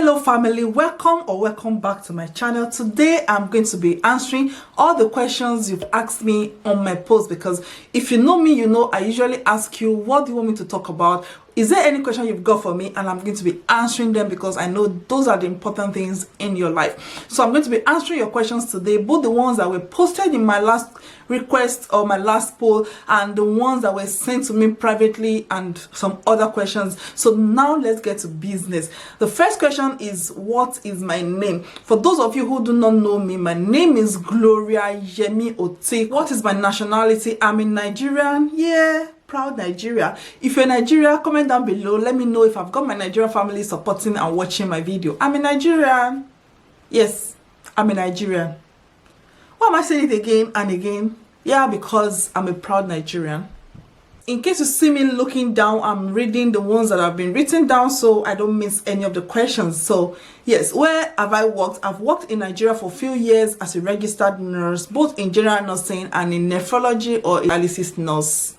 Hello family, welcome back to my channel. Today I'm going to be answering all the questions you've asked me on my post, because if you know me, you know I usually ask you, what do you want me to talk about? Is there any question you've got for me? And I'm going to be answering them because I know those are the important things in your life. So I'm going to be answering your questions today, both the ones that were posted in my last request or my last poll and the ones that were sent to me privately and some other questions. So now let's get to business. The first question is, what is my name? For those of you who do not know me, my name is Gloria Yemi OTIKOR. What is my nationality? I'm a Nigerian. Yeah, proud Nigeria. If you're Nigeria, comment down below. Let me know if I've got my Nigerian family supporting and watching my video. I'm a Nigerian. Yes, I'm a Nigerian. Why am I saying it again and again? Yeah, because I'm a proud Nigerian. In case you see me looking down, I'm reading the ones that have been written down so I don't miss any of the questions. So yes, where have I worked? I've worked in Nigeria for a few years as a registered nurse, both in general nursing and in nephrology or dialysis nurse.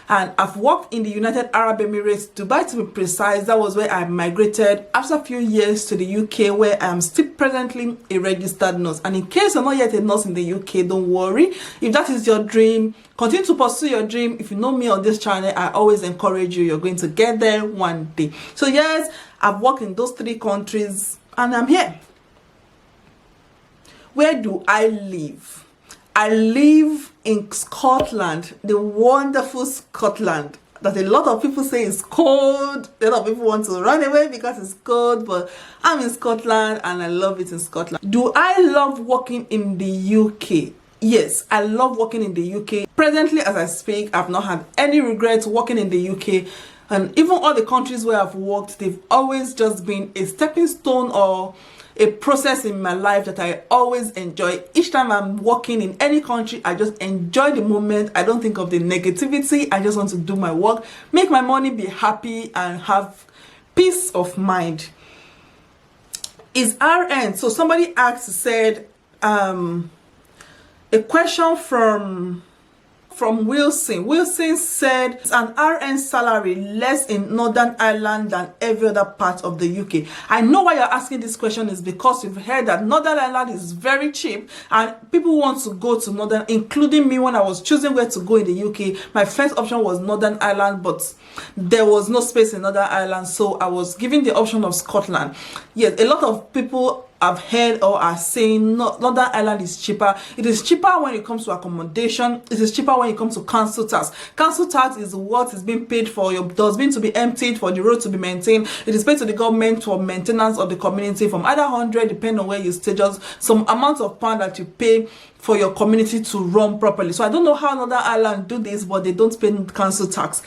And I've worked in the United Arab Emirates, Dubai to be precise. That was where I migrated after a few years to the UK, where I am still presently a registered nurse. And in case you're not yet a nurse in the UK, don't worry. If that is your dream, continue to pursue your dream. If you know me on this channel, I always encourage you. You're going to get there one day. So yes, I've worked in those 3 countries and I'm here. Where do I live? I live in Scotland, the wonderful Scotland that a lot of people say is cold. A lot of people want to run away because it's cold, but I'm in Scotland and I love it in Scotland. Do I love working in the UK? Yes, I love working in the UK. Presently, as I speak, I've not had any regrets working in the UK. And even all the countries where I've worked, they've always just been a stepping stone or a process in my life that I always enjoy. Each time I'm working in any country, I just enjoy the moment. I don't think of the negativity. I just want to do my work, make my money, be happy, and have peace of mind. Is RN? So somebody asked, said, a question from Wilson. Wilson said, it's an RN salary less in Northern Ireland than every other part of the UK. I know why you're asking this question is because you've heard that Northern Ireland is very cheap and people want to go to Northern, including me. When I was choosing where to go in the UK, my first option was Northern Ireland, but there was no space in Northern Ireland, so I was given the option of Scotland. Yes, a lot of people I've heard or are saying Northern Ireland is cheaper. It is cheaper when it comes to accommodation. It is cheaper when it comes to council tax. Council tax is what is being paid for your dustbin to be emptied, for the road to be maintained. It is paid to the government for maintenance of the community from either 100, depending on where you stay, just some amount of pound that you pay for your community to run properly. So I don't know how Northern Ireland do this, but they don't pay council tax.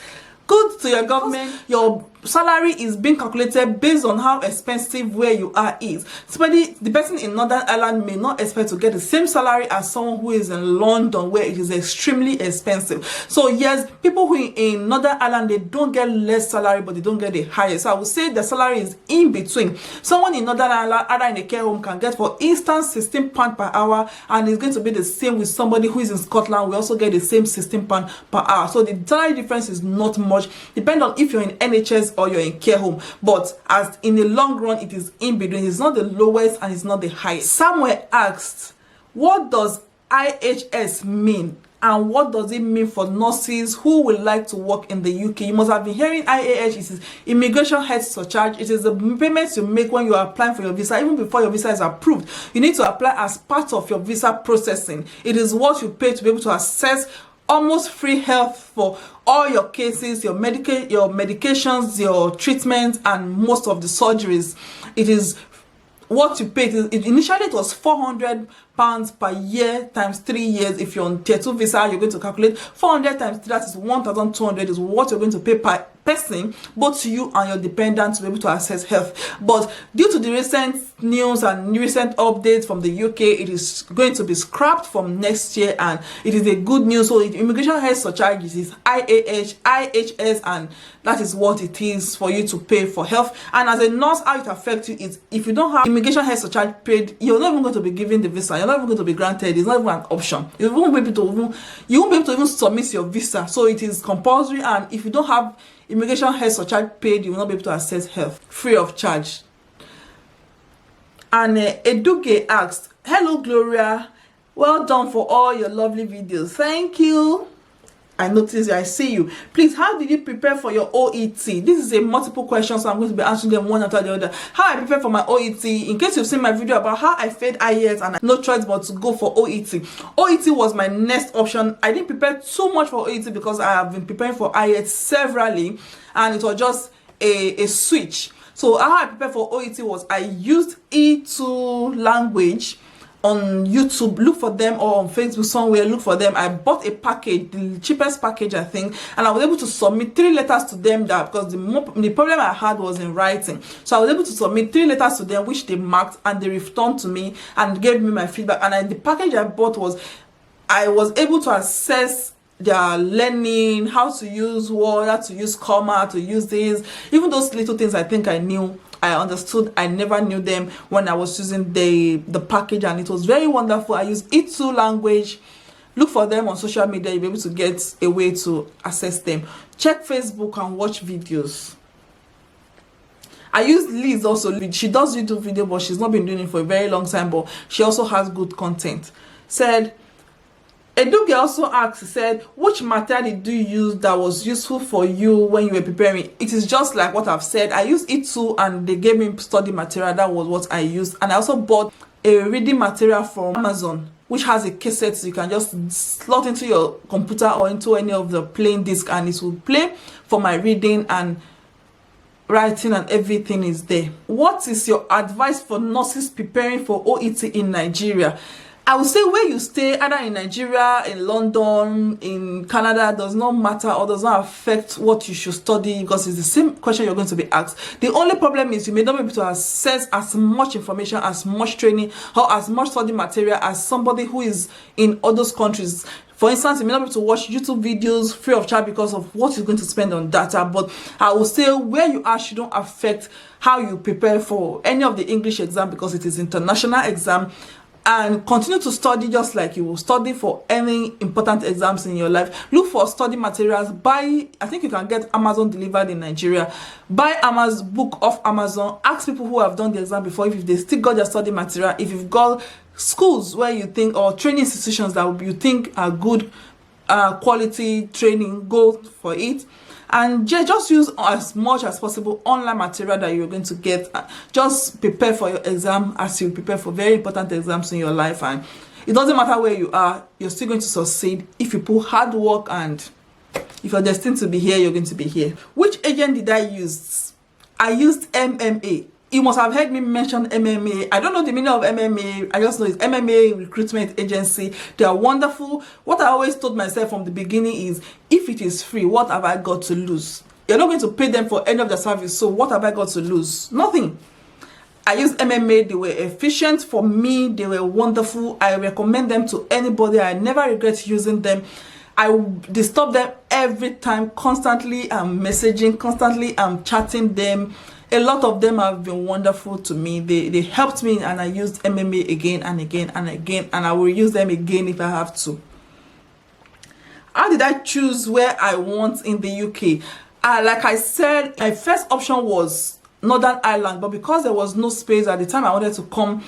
Good to your government. Your salary is being calculated based on how expensive where you are is. Somebody, the person in Northern Ireland may not expect to get the same salary as someone who is in London, where it is extremely expensive. So yes, people who in Northern Ireland, they don't get less salary, but they don't get the highest. So I would say the salary is in between. Someone in Northern Ireland, either in a care home, can get, for instance, £16 per hour, and it's going to be the same with somebody who is in Scotland. We also get the same £16 per hour. So the salary difference is not much, depending on if you're in NHS or you're in care home, but as in the long run, it is in between. It's not the lowest and it's not the highest. Somewhere asked, what does IHS mean and what does it mean for nurses who would like to work in the UK? You must have been hearing IHS. It is immigration health surcharge. It is the payments you make when you are applying for your visa, even before your visa is approved. You need to apply as part of your visa processing. It is what you pay to be able to access almost free health for all your cases, your medications, your treatments, and most of the surgeries. It is what you pay. Initially it was £400 per year times 3 years. If you're on tier 2 visa, you're going to calculate 400 times 3, that is 1,200 is what you're going to pay per person, both to you and your dependents, to be able to access health. But due to the recent news and recent updates from the UK, it is going to be scrapped from next year, and it is a good news. So immigration health surcharge is IHS, and that is what it is for you to pay for health. And as a nurse, how it affects you is, if you don't have immigration health surcharge paid, you're not even going to be given the visa. You're not even going to be granted. It's not even an option. You won't be able to even submit your visa. So it is compulsory, and if you don't have immigration health surcharge paid, you will not be able to access health free of charge. And Eduge asked, hello Gloria, well done for all your lovely videos. Thank you. I noticed you, I see you. Please, how did you prepare for your OET? This is a multiple question, so I'm going to be answering them one after the other. How I prepare for my OET, in case you've seen my video about how I failed IELTS and I had no choice but to go for OET. OET was my next option. I didn't prepare too much for OET because I have been preparing for IELTS severally, and it was just a switch. So how I prepared for OET was I used E2 language on YouTube, look for them, or on Facebook somewhere, look for them. I bought a package, the cheapest package I think, and I was able to submit 3 letters to them, that because the problem I had was in writing. So I was able to submit 3 letters to them, which they marked, and they returned to me and gave me my feedback. And the package I bought was, I was able to assess their learning, how to use word, how to use comma, how to use this. Even those little things I think I knew, I understood, I never knew them when I was using the package, and it was very wonderful. I use E2 language. Look for them on social media, you'll be able to get a way to access them. Check Facebook and watch videos. I use Liz also. She does YouTube video, but she's not been doing it for a very long time, but she also has good content. Said, Eduge also asked, said, which material did you use that was useful for you when you were preparing? It is just like what I've said. I used E2 and they gave me study material. That was what I used. And I also bought a reading material from Amazon, which has a cassette, so you can just slot into your computer or into any of the playing disc, and it will play for my reading and writing, and everything is there. What is your advice for nurses preparing for OET in Nigeria? I would say where you stay, either in Nigeria, in London, in Canada, does not matter or does not affect what you should study, because it's the same question you're going to be asked. The only problem is you may not be able to access as much information, as much training, or as much study material as somebody who is in other countries. For instance, you may not be able to watch YouTube videos free of charge because of what you're going to spend on data. But I will say where you are shouldn't affect how you prepare for any of the English exam, because it is international exam. And continue to study just like you will study for any important exams in your life. Look for study materials. Buy, I think you can get Amazon delivered in Nigeria. Buy Amazon book off Amazon. Ask people who have done the exam before if they still got their study material. If you've got schools where you think, or training institutions that you think are good quality training, go for it. And just use as much as possible online material that you're going to get. Just prepare for your exam as you prepare for very important exams in your life. And it doesn't matter where you are, you're still going to succeed if you put hard work, and if you're destined to be here, you're going to be here. Which agent did I use? I used MMA. You must have heard me mention MMA. I don't know the meaning of MMA. I just know it's MMA Recruitment Agency. They are wonderful. What I always told myself from the beginning is, if it is free, what have I got to lose? You're not going to pay them for any of the service, so what have I got to lose? Nothing. I used MMA. They were efficient for me. They were wonderful. I recommend them to anybody. I never regret using them. I disturb them every time. Constantly I'm messaging, constantly I'm chatting them. A lot of them have been wonderful to me. They helped me, and I used MMA again and again and again, and I will use them again if I have to. How did I choose where I want in the UK? Like I said, my first option was Northern Ireland, but because there was no space at the time I wanted to come,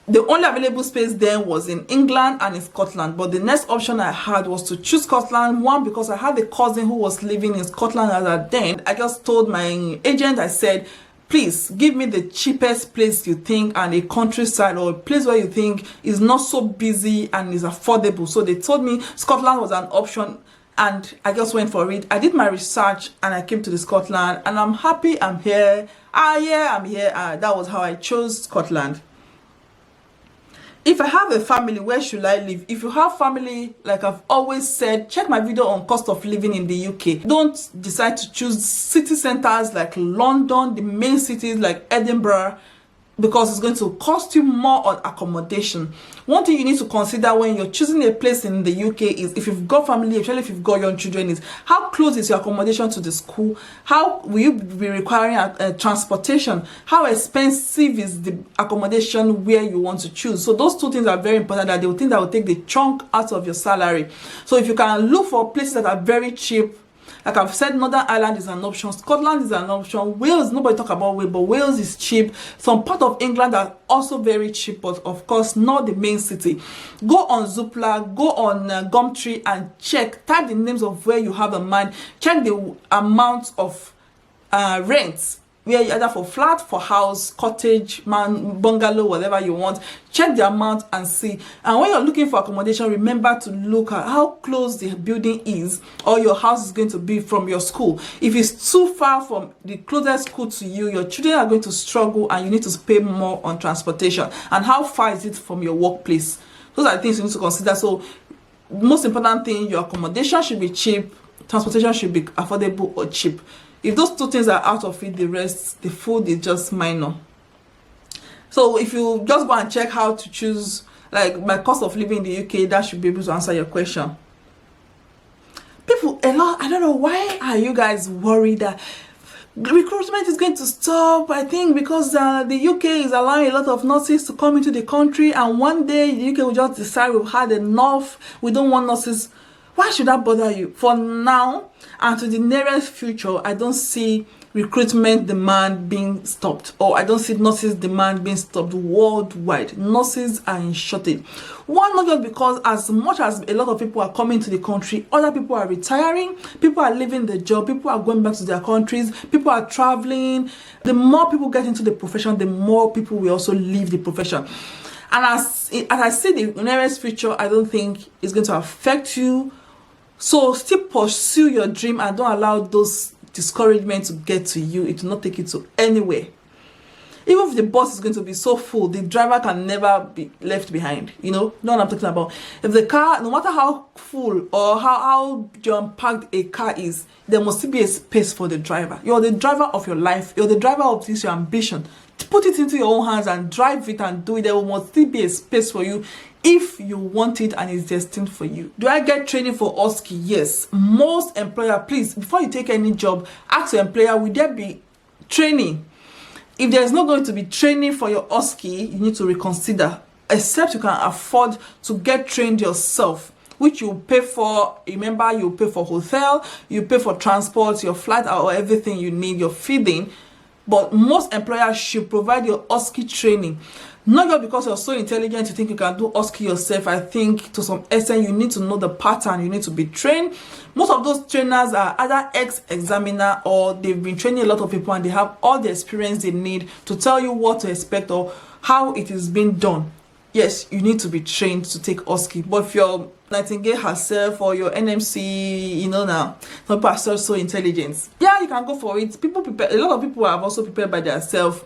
the only available space then was in England and in Scotland. But the next option I had was to choose Scotland. One, because I had a cousin who was living in Scotland at that then. I just told my agent, I said, please give me the cheapest place you think, and a countryside or a place where you think is not so busy and is affordable. So they told me Scotland was an option, and I just went for it. I did my research and I came to the Scotland, and I'm happy I'm here. Yeah, I'm here. That was how I chose Scotland. If I have a family, where should I live? If you have family, like I've always said, check my video on cost of living in the UK. Don't decide to choose city centers like London, the main cities like Edinburgh, because it's going to cost you more on accommodation. One thing you need to consider when you're choosing a place in the UK is, if you've got family, especially if you've got young children, is how close is your accommodation to the school? How will you be requiring transportation? How expensive is the accommodation where you want to choose? So those two things are very important, that they will think that will take the chunk out of your salary. So if you can look for places that are very cheap, Like I've said, Northern Ireland is an option, Scotland is an option, Wales, nobody talk about Wales, but Wales is cheap. Some part of England are also very cheap, but of course not the main city. Go on Zoopla, go on Gumtree and check, type the names of where you have a mind, check the amount of rents, where you either for flat, for house, cottage, bungalow, whatever you want. Check the amount and see. And when you're looking for accommodation, remember to look at how close the building is or your house is going to be from your school. If it's too far from the closest school to you, your children are going to struggle and you need to pay more on transportation. And how far is it from your workplace? Those are the things you need to consider. So most important thing, your accommodation should be cheap, transportation should be affordable or cheap. If those two things are out of it, the rest, the food is just minor. So if you just go and check how to choose, like my cost of living in the UK, that should be able to answer your question. People, a lot, I don't know, why are you guys worried that recruitment is going to stop? I think because the UK is allowing a lot of nurses to come into the country, and one day the UK will just decide we've had enough, we don't want nurses. Why should that bother you? For now and to the nearest future, I don't see recruitment demand being stopped, or I don't see nurses demand being stopped worldwide. Nurses are in shortage. One, not just because as much as a lot of people are coming to the country, other people are retiring, people are leaving the job, people are going back to their countries, people are traveling. The more people get into the profession, the more people will also leave the profession. And as I see the nearest future, I don't think it's going to affect you. So still pursue your dream and don't allow those discouragement to get to you. It will not take you to anywhere. Even if the bus is going to be so full, the driver can never be left behind. You know what I'm talking about. If the car, no matter how full or how jam-packed a car is, there must still be a space for the driver. You're the driver of your life. You're the driver of this, your ambition. Put it into your own hands and drive it and do it. There must still be a space for you if you want it and it's destined for you. Do I get training for OSCE? Yes. Most employer, please, before you take any job, ask your employer, will there be training? If there's not going to be training for your OSCE, you need to reconsider, except you can afford to get trained yourself, which you pay for. Remember, you pay for hotel, you pay for transport, your flight, or everything you need, your feeding. But most employers should provide your OSCE training. Not just because you're so intelligent you think you can do OSCE yourself. I think to some extent you need to know the pattern, you need to be trained. Most of those trainers are either ex-examiner or they've been training a lot of people and they have all the experience they need to tell you what to expect or how it is being done. Yes, you need to be trained to take OSCE. But if you're Nightingale herself or your NMC, you know, now some people are so intelligent. Yeah, you can go for it. People prepare. A lot of people have also prepared by themselves.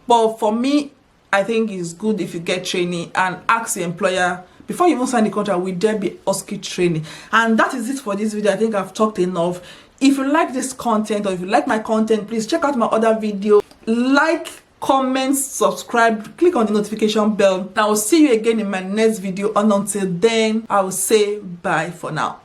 But for me, I think it's good if you get training and ask the employer before you even sign the contract, will there be OSCE training? And that is it for this video. I think I've talked enough. If you like this content or if you like my content, please check out my other video. Like, comment, subscribe, click on the notification bell. I will see you again in my next video, and until then I will say bye for now.